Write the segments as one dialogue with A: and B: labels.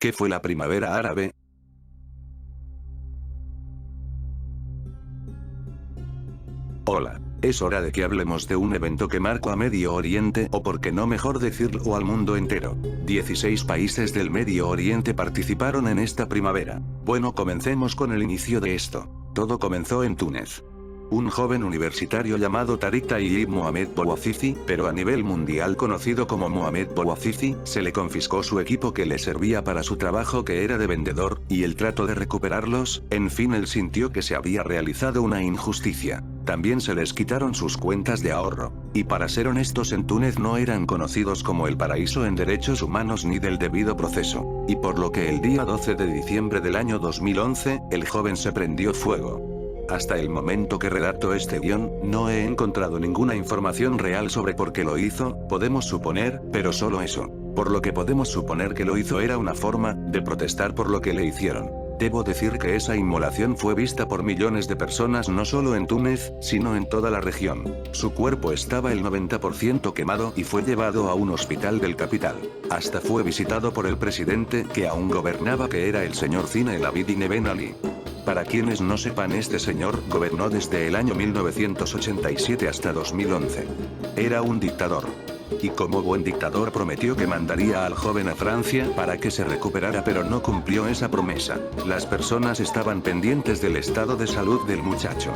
A: ¿Qué fue la primavera árabe? Hola. Es hora de que hablemos de un evento que marcó a Medio Oriente, o por qué no mejor decirlo, al mundo entero. 16 países del Medio Oriente participaron en esta primavera. Bueno, comencemos con el inicio de esto. Todo comenzó en Túnez. Un joven universitario llamado Tariq Tayyib Mohamed Bouazizi, pero a nivel mundial conocido como Mohamed Bouazizi, se le confiscó su equipo que le servía para su trabajo, que era de vendedor, y el trato de recuperarlos. En fin, él sintió que se había realizado una injusticia. También se les quitaron sus cuentas de ahorro. Y para ser honestos, en Túnez no eran conocidos como el paraíso en derechos humanos ni del debido proceso. Y por lo que el día 12 de diciembre del año 2011, el joven se prendió fuego. Hasta el momento que redacto este guión, no he encontrado ninguna información real sobre por qué lo hizo. Podemos suponer, pero solo eso. Por lo que podemos suponer que lo hizo era una forma de protestar por lo que le hicieron. Debo decir que esa inmolación fue vista por millones de personas, no solo en Túnez, sino en toda la región. Su cuerpo estaba el 90% quemado y fue llevado a un hospital del capital. Hasta fue visitado por el presidente que aún gobernaba, que era el señor Zine El Abidine Ben Ali. Para quienes no sepan, este señor gobernó desde el año 1987 hasta 2011. Era un dictador. Y como buen dictador prometió que mandaría al joven a Francia para que se recuperara, pero no cumplió esa promesa. Las personas estaban pendientes del estado de salud del muchacho.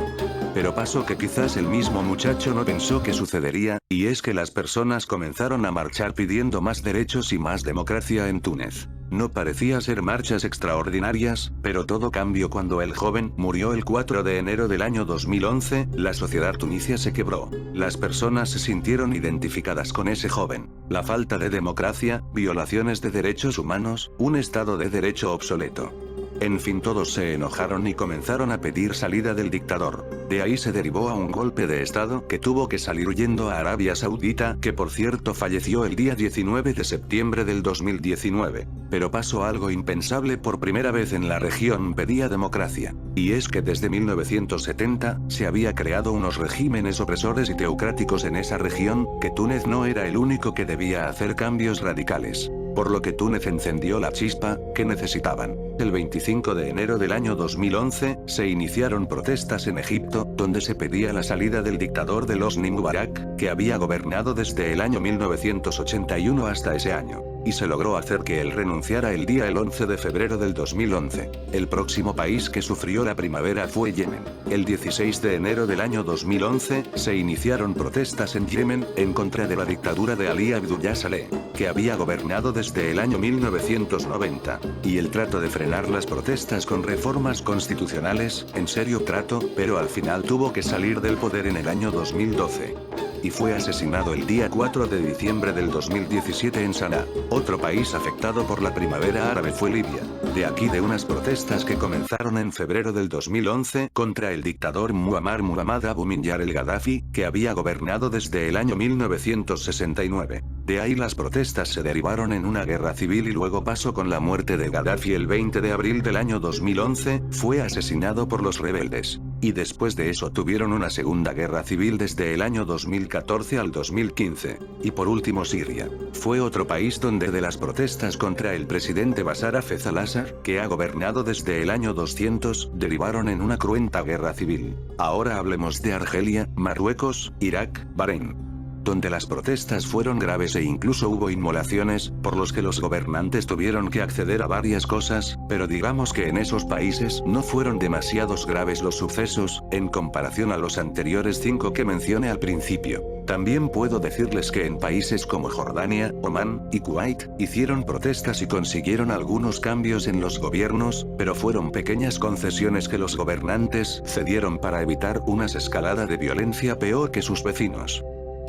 A: Pero pasó que quizás el mismo muchacho no pensó que sucedería, y es que las personas comenzaron a marchar pidiendo más derechos y más democracia en Túnez. No parecía ser marchas extraordinarias, pero todo cambió cuando el joven murió el 4 de enero del año 2011, la sociedad tunisia se quebró. Las personas se sintieron identificadas con ese joven. La falta de democracia, violaciones de derechos humanos, un estado de derecho obsoleto. En fin, todos se enojaron y comenzaron a pedir salida del dictador. De ahí se derivó a un golpe de estado que tuvo que salir huyendo a Arabia Saudita, que por cierto falleció el día 19 de septiembre del 2019. Pero pasó algo impensable: por primera vez en la región pedía democracia. Y es que desde 1970, se había creado unos regímenes opresores y teocráticos en esa región, que Túnez no era el único que debía hacer cambios radicales. Por lo que Túnez encendió la chispa que necesitaban. El 25 de enero del año 2011, se iniciaron protestas en Egipto, donde se pedía la salida del dictador de Hosni Mubarak, que había gobernado desde el año 1981 hasta ese año. Y se logró hacer que él renunciara el 11 de febrero del 2011. El próximo país que sufrió la primavera fue Yemen. El 16 de enero del año 2011, se iniciaron protestas en Yemen, en contra de la dictadura de Ali Abdullah Saleh, que había gobernado desde el año 1990. Y el trato de frenar las protestas con reformas constitucionales, en serio trato, pero al final tuvo que salir del poder en el año 2012. Y fue asesinado el día 4 de diciembre del 2017 en Sanaa. Otro país afectado por la primavera árabe fue Libia. De aquí de unas protestas que comenzaron en febrero del 2011 contra el dictador Muammar Abu Minyar el Gaddafi, que había gobernado desde el año 1969. De ahí las protestas se derivaron en una guerra civil y luego pasó con la muerte de Gaddafi el 20 de abril del año 2011, fue asesinado por los rebeldes. Y después de eso tuvieron una segunda guerra civil desde el año 2014 al 2015. Y por último Siria. Fue otro país donde de las protestas contra el presidente Bashar al-Assad, que ha gobernado desde el año 200, derivaron en una cruenta guerra civil. Ahora hablemos de Argelia, Marruecos, Irak, Bahrein, donde las protestas fueron graves e incluso hubo inmolaciones, por los que los gobernantes tuvieron que acceder a varias cosas, pero digamos que en esos países no fueron demasiados graves los sucesos, en comparación a los anteriores 5 que mencioné al principio. También puedo decirles que en países como Jordania, Omán y Kuwait, hicieron protestas y consiguieron algunos cambios en los gobiernos, pero fueron pequeñas concesiones que los gobernantes cedieron para evitar una escalada de violencia peor que sus vecinos.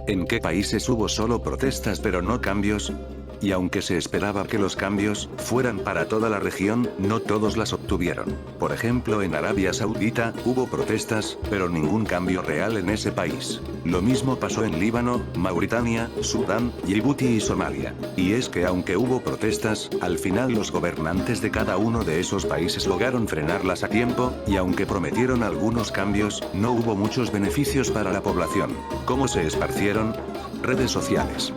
A: ¿En qué países hubo solo protestas pero no cambios? Y aunque se esperaba que los cambios fueran para toda la región, no todos las obtuvieron. Por ejemplo, en Arabia Saudita, hubo protestas, pero ningún cambio real en ese país. Lo mismo pasó en Líbano, Mauritania, Sudán, Djibouti y Somalia. Y es que aunque hubo protestas, al final los gobernantes de cada uno de esos países lograron frenarlas a tiempo, y aunque prometieron algunos cambios, no hubo muchos beneficios para la población. ¿Cómo se esparcieron? Redes sociales.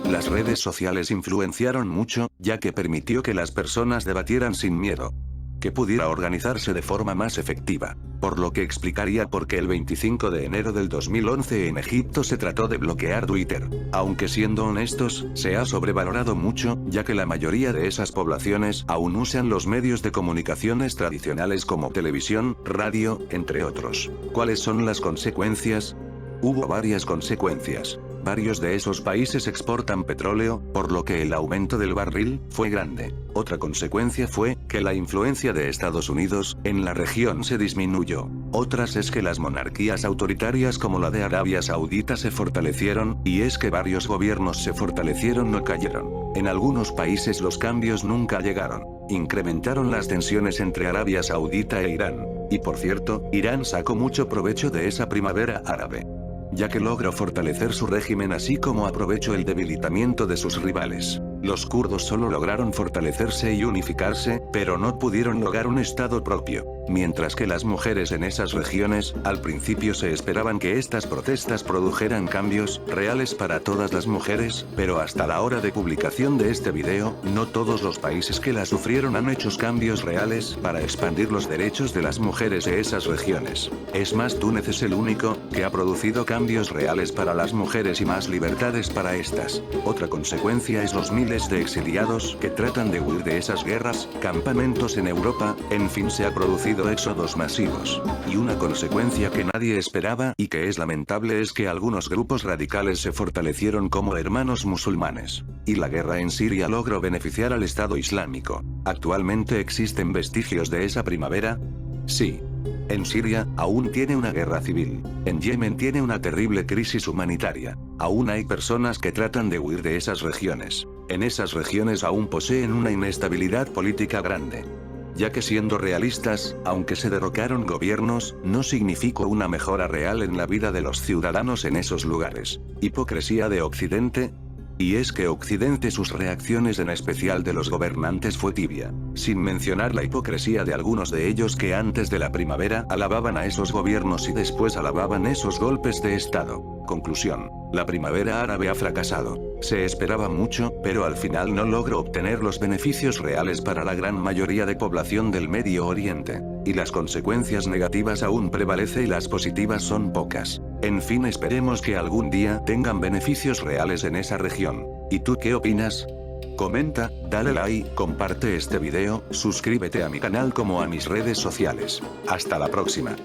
A: Las redes sociales influenciaron mucho, ya que permitió que las personas debatieran sin miedo, que pudiera organizarse de forma más efectiva. Por lo que explicaría por qué el 25 de enero del 2011 en Egipto se trató de bloquear Twitter. Aunque siendo honestos, se ha sobrevalorado mucho, ya que la mayoría de esas poblaciones aún usan los medios de comunicaciones tradicionales como televisión, radio, entre otros. ¿Cuáles son las consecuencias? Hubo varias consecuencias. Varios de esos países exportan petróleo, por lo que el aumento del barril fue grande. Otra consecuencia fue que la influencia de Estados Unidos en la región se disminuyó. Otras es que las monarquías autoritarias como la de Arabia Saudita se fortalecieron, y es que varios gobiernos se fortalecieron o cayeron. En algunos países los cambios nunca llegaron. Incrementaron las tensiones entre Arabia Saudita e Irán. Y por cierto, Irán sacó mucho provecho de esa primavera árabe, ya que logró fortalecer su régimen así como aprovechó el debilitamiento de sus rivales. Los kurdos solo lograron fortalecerse y unificarse, pero no pudieron lograr un estado propio. Mientras que las mujeres en esas regiones, al principio se esperaban que estas protestas produjeran cambios reales para todas las mujeres, pero hasta la hora de publicación de este video, no todos los países que la sufrieron han hecho cambios reales para expandir los derechos de las mujeres de esas regiones. Es más, Túnez es el único que ha producido cambios reales para las mujeres y más libertades para estas. Otra consecuencia es los miles de exiliados que tratan de huir de esas guerras, campamentos en Europa, en fin, se ha producido éxodos masivos. Y una consecuencia que nadie esperaba y que es lamentable es que algunos grupos radicales se fortalecieron como hermanos musulmanes. Y la guerra en Siria logró beneficiar al Estado Islámico. ¿Actualmente existen vestigios de esa primavera? Sí. En Siria, aún tiene una guerra civil. En Yemen tiene una terrible crisis humanitaria. Aún hay personas que tratan de huir de esas regiones. En esas regiones aún poseen una inestabilidad política grande. Ya que siendo realistas, aunque se derrocaron gobiernos, no significó una mejora real en la vida de los ciudadanos en esos lugares. ¿Hipocresía de Occidente? Y es que Occidente, sus reacciones en especial de los gobernantes fue tibia, sin mencionar la hipocresía de algunos de ellos que antes de la primavera alababan a esos gobiernos y después alababan esos golpes de Estado. Conclusión: la primavera árabe ha fracasado. Se esperaba mucho, pero al final no logró obtener los beneficios reales para la gran mayoría de población del Medio Oriente. Y las consecuencias negativas aún prevalecen y las positivas son pocas. En fin, esperemos que algún día tengan beneficios reales en esa región. ¿Y tú qué opinas? Comenta, dale like, comparte este video, suscríbete a mi canal como a mis redes sociales. Hasta la próxima.